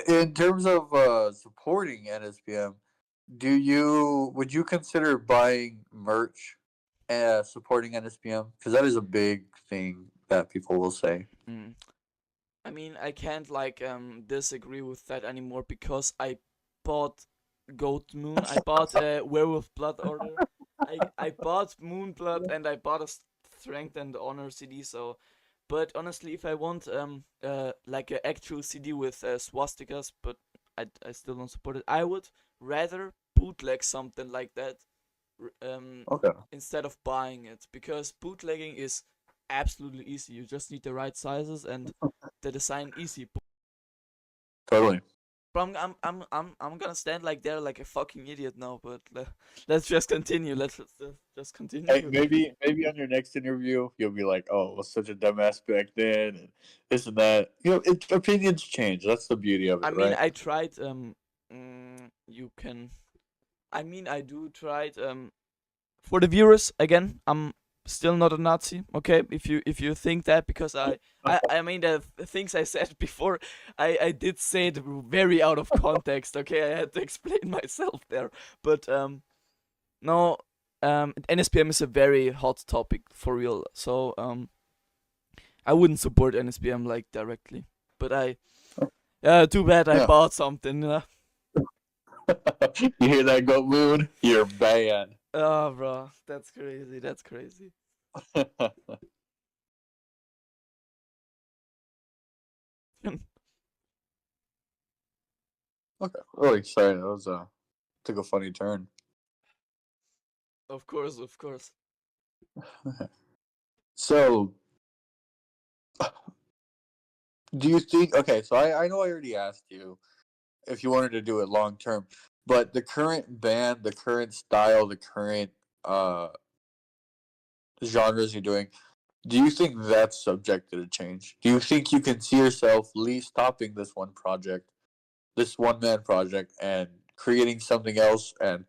In terms of supporting NSPM, would you consider buying merch supporting NSPM? Because that is a big thing that people will say. Mm. I mean, I can't like disagree with that anymore, because I bought Goat Moon. I bought a Werewolf Blood Order. I bought Moonblood, and I bought a Strength and Honor CD. So, but honestly, if I want like an actual CD with swastikas, but I still don't support it, I would rather bootleg something like that Okay. instead of buying it, because bootlegging is absolutely easy. You just need the right sizes and the design easy. Totally. But I'm gonna stand like there like a fucking idiot now. But let's just continue. Let's just Hey, continue. maybe on your next interview, you'll be like, "Oh, I was such a dumbass back then," and this and that. Opinions change. That's the beauty of I it, mean, right? I tried. You can. I mean, I do tried. For the viewers again, I'm still not a Nazi. Okay, if you think that, because I mean the things I said before, I did say it very out of context. Okay, I had to explain myself there, but no, NSPM is a very hot topic for real. So I wouldn't support NSPM like directly, but too bad I Yeah. bought something. You hear that, Goat Moon? You're banned. Oh, bro, that's crazy. That's crazy. Okay. Really sorry. That was took a funny turn. Of course, of course. So, do you think? Okay, so I know I already asked you if you wanted to do it long term, but the current band, the current style, the current uh genres you're doing, do you think that's subjected to change? Do you think you can see yourself stopping this one project, this one man project, and creating something else and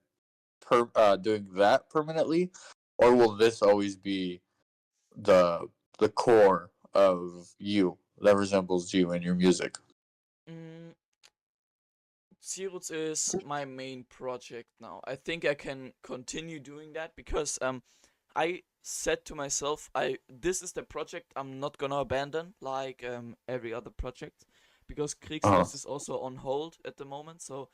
doing that permanently, or will this always be the the core of you that resembles you and your music? Mm, Ciruc is my main project now. I think I can continue doing that because I said to myself, I this is the project I'm not gonna abandon like every other project, because Uh Kriegslust is also on hold at the moment. So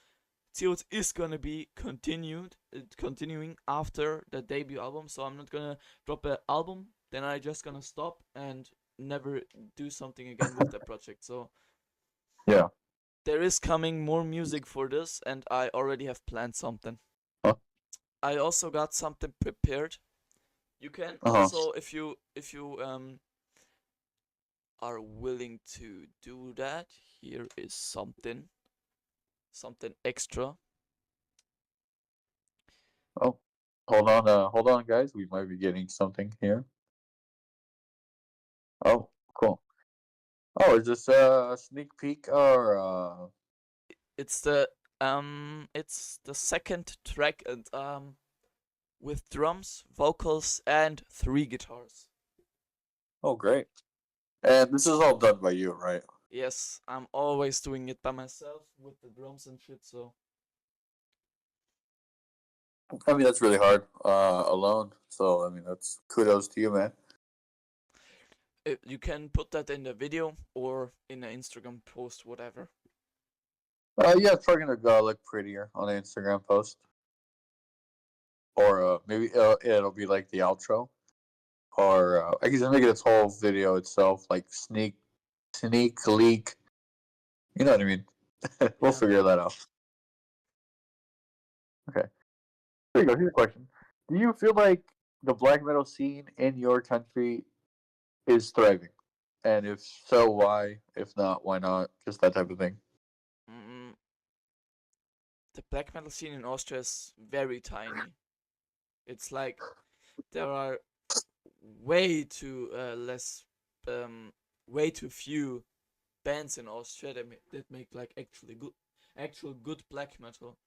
Ciruc is gonna be continuing after the debut album. So I'm not gonna drop an album, then I just gonna stop and never do something again with the project. So yeah. there is coming more music for this, and I already have planned something. Uh I also got something prepared. You can huh. also, if you are willing to do that, here is something extra. Oh, hold on, guys. We might be getting something here. Oh, cool. Oh, is this a sneak peek or It's the second track, and with drums, vocals, and 3 guitars. Oh, great. And this is all done by you, right? Yes, I'm always doing it by myself with the drums and shit. So I mean, that's really hard alone. So, I mean, that's kudos to you, man. you can put that in the video or in an Instagram post, whatever. Yeah, it's probably gonna look prettier on an Instagram post, or maybe it'll be like the outro, or I can just make it its whole video itself, like sneak leak. You know what I mean? We'll Yeah. figure that out. Okay, here you go. Here's a question: do you feel like the black metal scene in your country is thriving? And if so, why? If not, why not? Just that type of thing. Mm, the black metal scene in Austria is very tiny. It's like there are way too less, um, way too few bands in Austria that make like actual good black metal.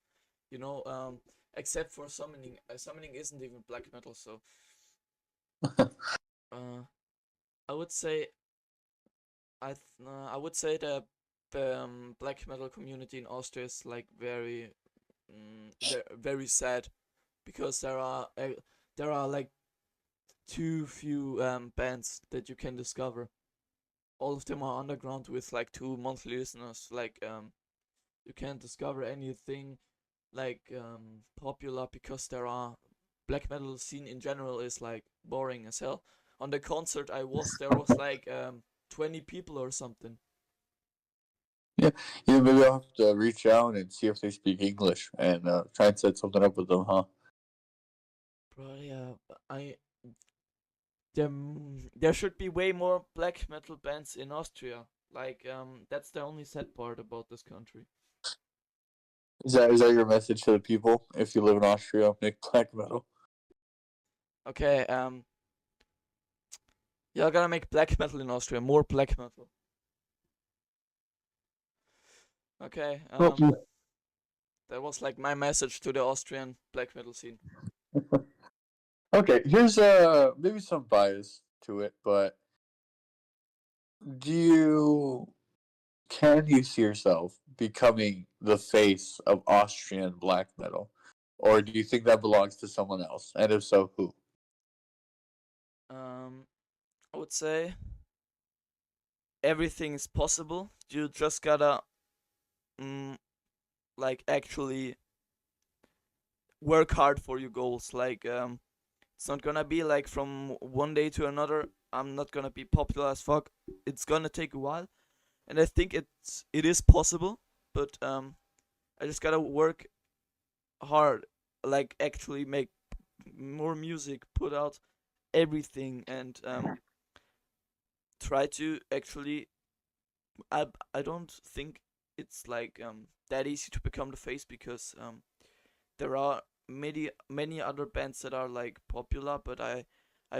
You know, except for summoning. Summoning isn't even black metal, so uh, I would say I would say the black metal community in Austria is like very sad, because there are like too few bands that you can discover. All of them are underground with like 2 monthly listeners. Like you can't discover anything like popular, because there are black metal scene in general is like boring as hell. On the concert I was, there was like 20 people or something. Yeah, yeah. Maybe I'll have to reach out and see if they speak English and try and set something up with them, huh? Bro, yeah, I there should be way more black metal bands in Austria. Like that's the only sad part about this country. Is that your message to the people? If you live in Austria, make black metal. Okay, you're gonna make black metal in Austria, more black metal. Okay, Well, that was like my message to the Austrian black metal scene. okay, here's maybe some bias to it, but do you can you see yourself becoming the face of Austrian black metal, or do you think that belongs to someone else? And if so, who? Um, I would say everything is possible. You just gotta mm, like actually work hard for your goals. Like it's not gonna be like from one day to another. I'm not gonna be popular as fuck. It's gonna take a while, and I think it is possible. But I just gotta work hard. Like actually make more music, put out everything and try to actually. I don't think it's like that easy to become the face because there are many other bands that are like popular, but I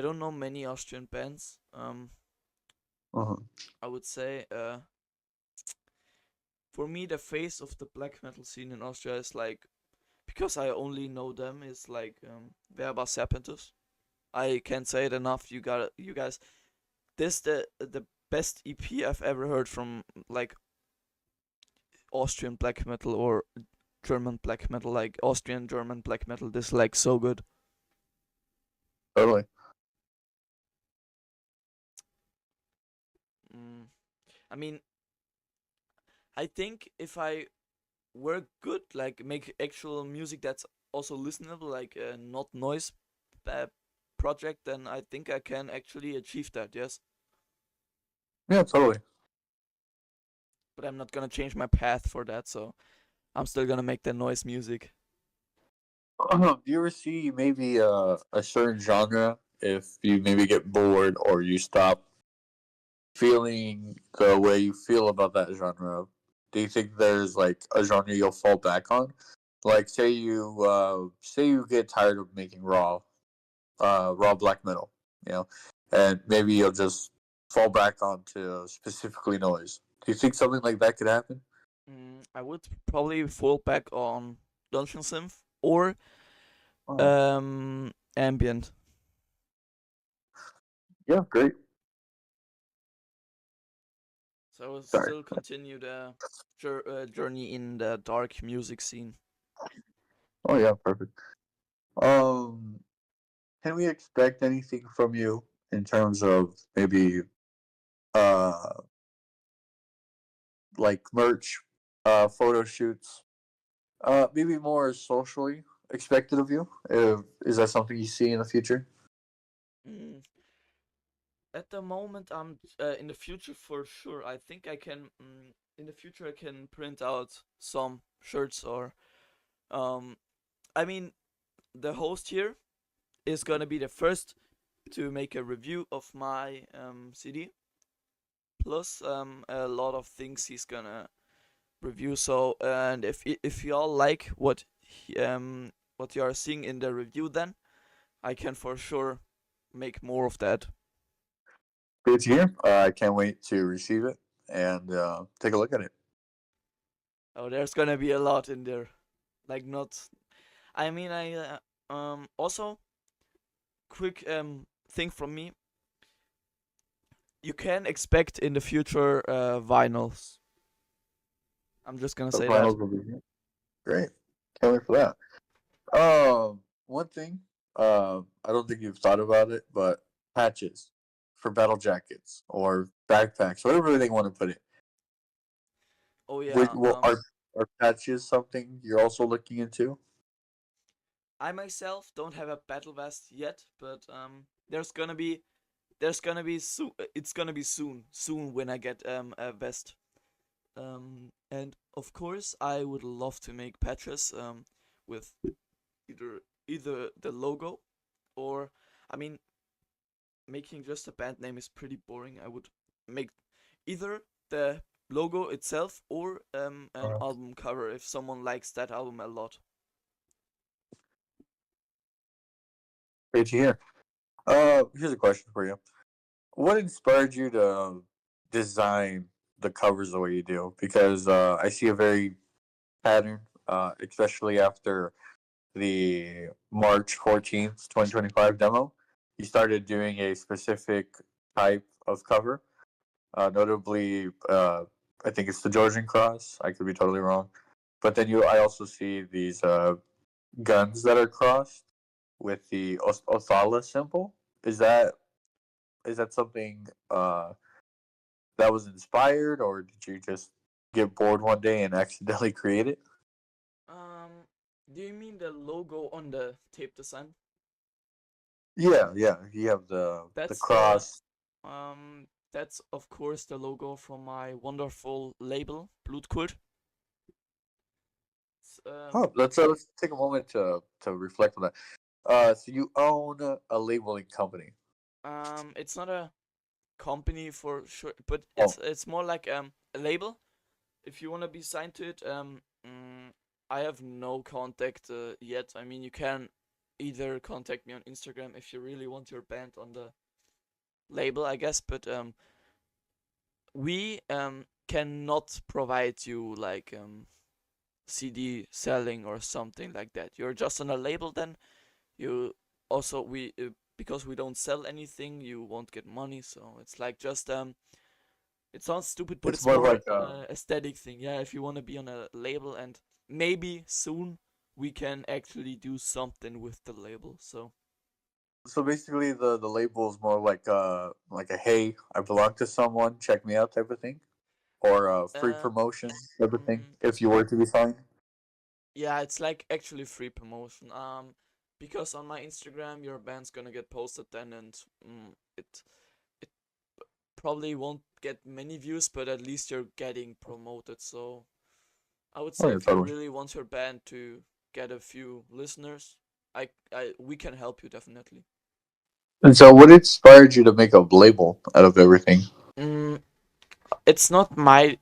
don't know many Austrian bands. Uh-huh. I would say for me the face of the black metal scene in Austria is like, because I only know them, is like Verba Serpentus. I can't say it enough. You guys. This the best EP I've ever heard from like Austrian black metal or German black metal, like Austrian German black metal. This is like so good. Totally. Mm. I mean, I think if I were good, like make actual music that's also listenable, like not noise uh, project, then I think I can actually achieve that. Yes, Yeah, totally. but I'm not gonna change my path for that, so I'm still gonna make the noise music. Do you ever see maybe a certain genre if you maybe get bored or you stop feeling the way you feel about that genre? Do you think there's like a genre you'll fall back on? Like say you get tired of making raw black metal, you know, and maybe you'll just fall back onto specifically noise. Do you think something like that could happen? I would probably fall back on dungeon synth or Oh, ambient. yeah, great. So I will Sorry. still continue the journey in the dark music scene. Oh yeah, perfect. Um, can we expect anything from you in terms of maybe uh like merch, photo shoots, maybe more socially expected of you? Is that something you see in the future? Mm, at the moment, I'm in the future for sure. I think I can. In the future, I can print out some shirts or. Um, I mean, the host here is gonna be the first to make a review of my CD. Plus, a lot of things he's gonna review. So, and if y'all like what you are seeing in the review, then I can for sure make more of that. Good to hear. I can't wait to receive it and take a look at it. Oh, there's gonna be a lot in there. Like not. I mean, I also quick thing from me. You can expect in the future vinyls. I'm just gonna The say that. finals will be here. Great. Can't wait for that. One thing, I don't think you've thought about it, but patches for battle jackets or backpacks, whatever they want to put it. Oh Which yeah. well, are patches something you're also looking into? I myself don't have a battle vest yet, but there's gonna be soon. It's gonna be soon when I get a vest. And of course, I would love to make patches with either the logo or, I mean, making just a band name is pretty boring. I would make either the logo itself or an album cover if someone likes that album a lot. Great to hear. Here's a question for you. What inspired you to design the covers the way you do? Because I see a very pattern, especially after the March 14th, 2025 demo. You started doing a specific type of cover, notably, I think it's the Georgian cross. I could be totally wrong. But then I also see these guns that are crossed with the Othala symbol. Is that something that was inspired, or did you just get bored one day and accidentally create it? Um, do you mean the logo on the tape design? Yeah, yeah. You have the That's the cross. that's of course the logo from my wonderful label, Blutkult. Oh, let's take a moment to reflect on that. So you own a labeling company. It's not a company for sure, but Oh, it's more like a label. If you wanna be signed to it, I have no contact yet. I mean, you can either contact me on Instagram if you really want your band on the label, I guess. But we cannot provide you like CD selling or something like that. You're just on a label. Then you also we because we don't sell anything, you won't get money. So it's like just it sounds stupid, but it's it's more more like aesthetic thing. Yeah, if you want to be on a label, and maybe soon we can actually do something with the label. so basically the label is more like a hey, I belong to someone, check me out type of thing, or free uh, promotion type of thing mm, if you were to be signed. yeah, it's like actually free promotion. Because on my Instagram, your band's gonna get posted then, and it probably won't get many views, but at least you're getting promoted. So I would Oh say yeah, if you totally. really want your band to get a few listeners, we can help you definitely. And so, what inspired you to make a label out of everything? Mm, it's not my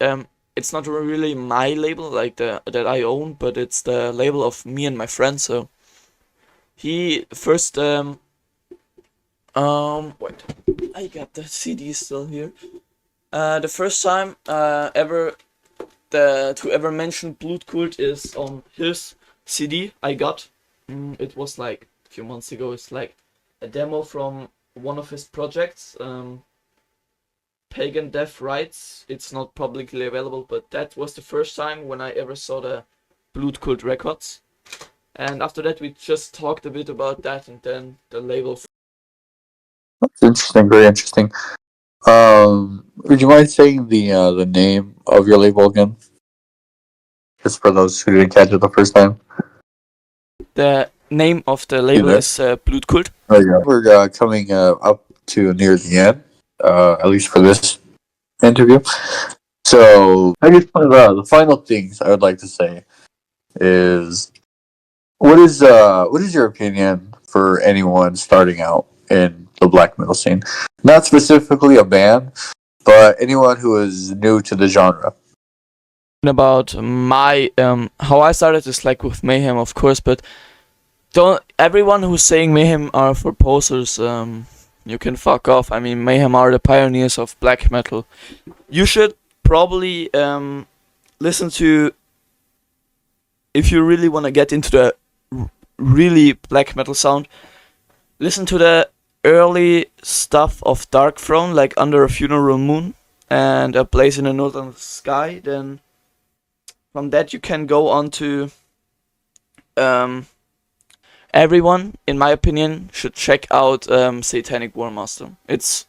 it's not really my label like the that I own, but it's the label of me and my friend. So he first wait, I got the CD still here. The first time ever the to ever mention Blood Cult is on his CD I got. It was like a few months ago. It's like a demo from one of his projects. Pagan Death Rights. It's not publicly available, but that was the first time when I ever saw the Blood Cult records. And after that, we just talked a bit about that, and then the label. That's interesting, very interesting. Would you mind saying the name of your label again, just for those who didn't catch it the first time? The name of the You label there? is Blood Cult. Oh yeah. We're coming up to near the end, at least for this interview. So I guess one of the final things I would like to say is what is your opinion for anyone starting out in the black metal scene? Not specifically a band, but anyone who is new to the genre. About my how I started is like with Mayhem, of course, but don't everyone who's saying Mayhem are for posers. You can fuck off. I mean, Mayhem are the pioneers of black metal. You should probably listen to if you really want to get into the really black metal sound. Listen to the early stuff of Dark Throne, like Under a Funeral Moon and A Place in the Northern Sky. Then from that you can go on to um, everyone, in my opinion, should check out Satanic Warmaster. It's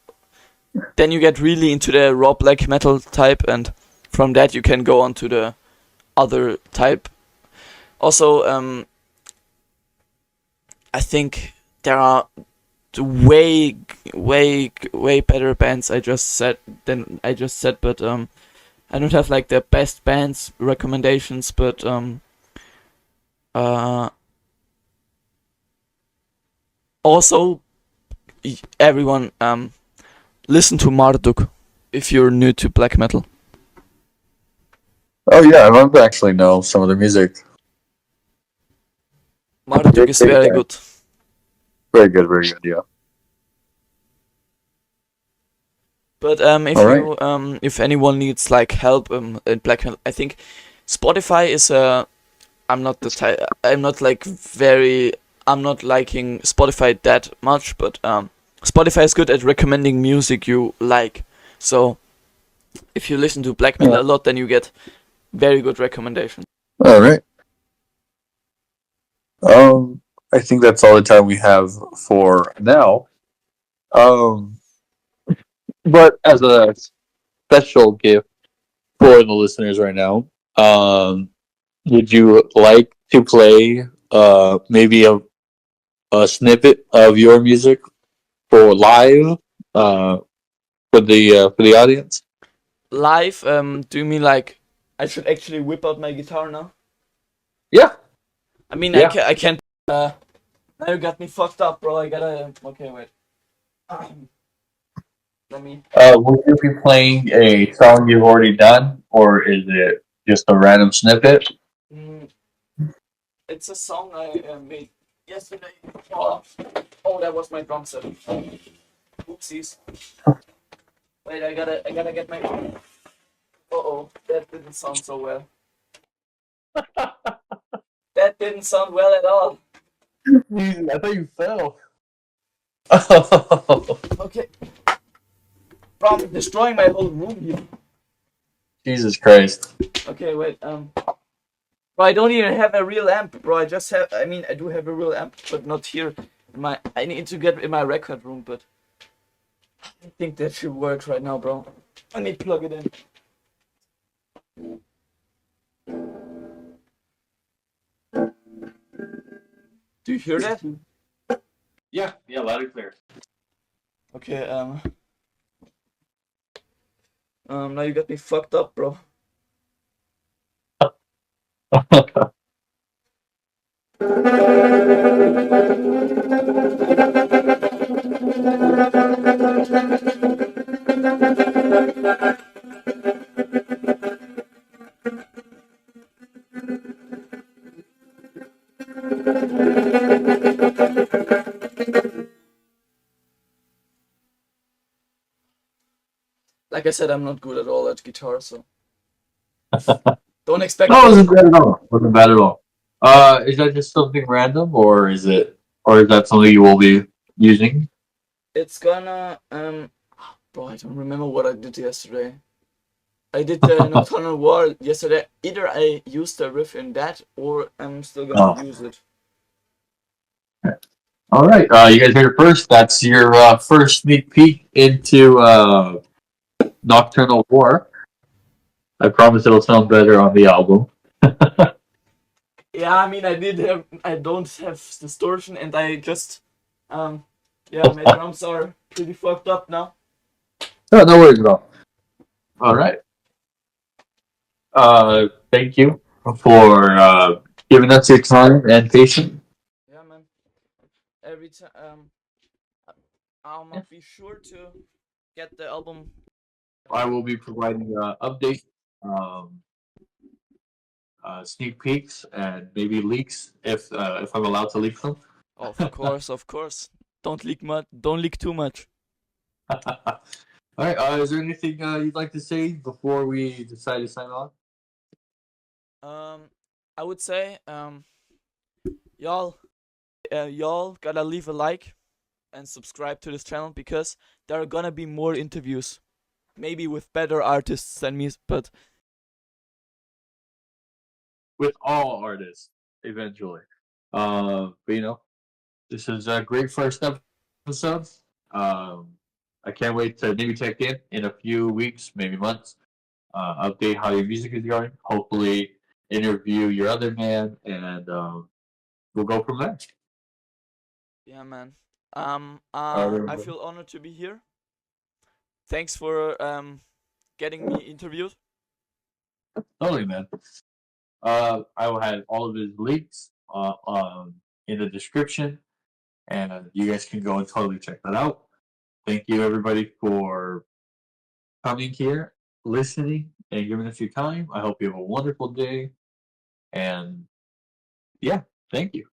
then you get really into the raw black metal type, and from that you can go on to the other type. Also, I think there are way better bands I just said, but I don't have like the best bands recommendations, but uh also everyone listen to Marduk if you're new to black metal. Oh yeah, I remember actually know some of the music. Marduk is very good. Very good, very good. Yeah. But All right. if anyone needs like help in black metal, I think Spotify is I'm not the type. I'm not like very. I'm not liking Spotify that much, but Spotify is good at recommending music you like. So if you listen to black metal Yeah. a lot, then you get very good recommendations. All right. I think that's all the time we have for now. Um, but as a special gift for the listeners right now, would you like to play maybe a snippet of your music for live uh for the audience? Live, do you mean like I should actually whip out my guitar now? Yeah. I mean, Yeah. I can't. Now you got me fucked up, bro. I gotta. Okay, wait. Let me. Will you be playing a song you've already done, or is it just a random snippet? Mm, it's a song I made yesterday. Oh, oh, that was my drum set. Oopsies. Wait, I gotta get my. Oh, that didn't sound so well. That didn't sound well at all. Jesus, I thought you fell. Okay, bro, I'm destroying my whole room here. Jesus Christ. Okay, wait. Bro, I don't even have a real amp, bro. I just have. I mean, I do have a real amp, but not here. I need to get in my record room, but I think that should work right now, bro. I need to plug it in. Do you hear that? Yeah, loud and clear. Okay. Now you got me fucked up, bro. Like I said, I'm not good at all at guitar, so don't expect. No, it wasn't bad at all. Wasn't bad at all. Is that just something random, or is that something you will be using? It's gonna bro, I don't remember what I did yesterday. I did the Nocturnal War yesterday. Either I used the riff in that, or I'm still gonna Oh, use it. all right. You guys heard it first. That's your first sneak peek into Nocturnal War. I promise it'll sound better on the album. Yeah, I mean, I don't have distortion, and I just, yeah, my drums are pretty fucked up now. No worries at all. All right. Thank you for giving us your time and patience. Yeah, man. Every time, I'll be sure to get the album. I will be providing updates, um, sneak peeks, and maybe leaks if I'm allowed to leak them. Of course, of course. Don't leak much. Don't leak too much. All right. Is there anything you'd like to say before we decide to sign off? I would say, y'all, y'all gotta leave a like and subscribe to this channel because there are gonna be more interviews, maybe with better artists than me, but With all artists, eventually. But this is a great first episode. I can't wait to maybe check in a few weeks, maybe months. Update how your music is going. Hopefully, interview your other man, and we'll go from there. yeah, man. All I right, feel honored to be here. Thanks for getting me interviewed. totally, man. I will have all of his links in the description, and you guys can go and totally check that out. Thank you, everybody, for coming here, listening, and giving us your time. I hope you have a wonderful day. And yeah, thank you.